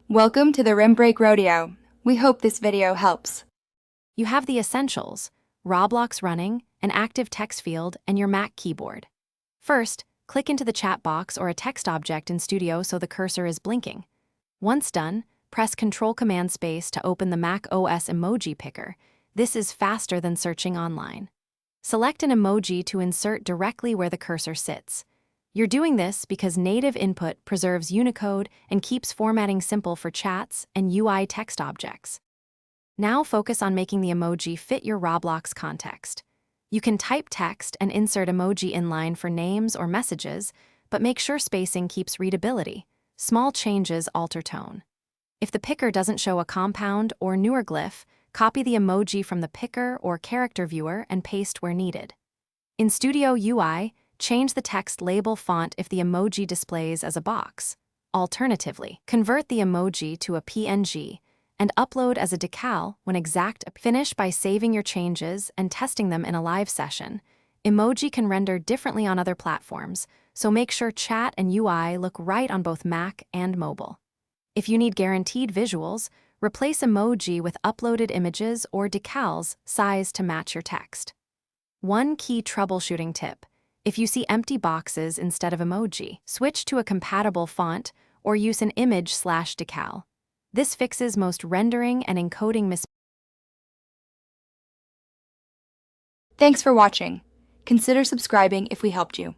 Welcome to the Rim Break Rodeo. We hope this video helps. You have the essentials: Roblox running, an active text field, and your Mac keyboard. First, click into the chat box or a text object in Studio so the cursor is blinking. Once done, press Ctrl-Command-Space to open the Mac OS emoji picker. This is faster than searching online. Select an emoji to insert directly where the cursor sits. You're doing this because native input preserves Unicode and keeps formatting simple for chats and UI text objects. Now focus on making the emoji fit your Roblox context. You can type text and insert emoji inline for names or messages, but make sure spacing keeps readability. Small changes alter tone. If the picker doesn't show a compound or newer glyph, copy the emoji from the picker or character viewer and paste where needed. In Studio UI, change the text label font if the emoji displays as a box. Alternatively, convert the emoji to a PNG and upload as a decal when exact. Finish by saving your changes and testing them in a live session. Emoji can render differently on other platforms, so make sure chat and UI look right on both Mac and mobile. If you need guaranteed visuals, replace emoji with uploaded images or decals sized to match your text. One key troubleshooting tip: if you see empty boxes instead of emoji, switch to a compatible font or use an image/decal. This fixes most rendering and encoding mistakes. Thanks for watching. Consider subscribing if we helped you.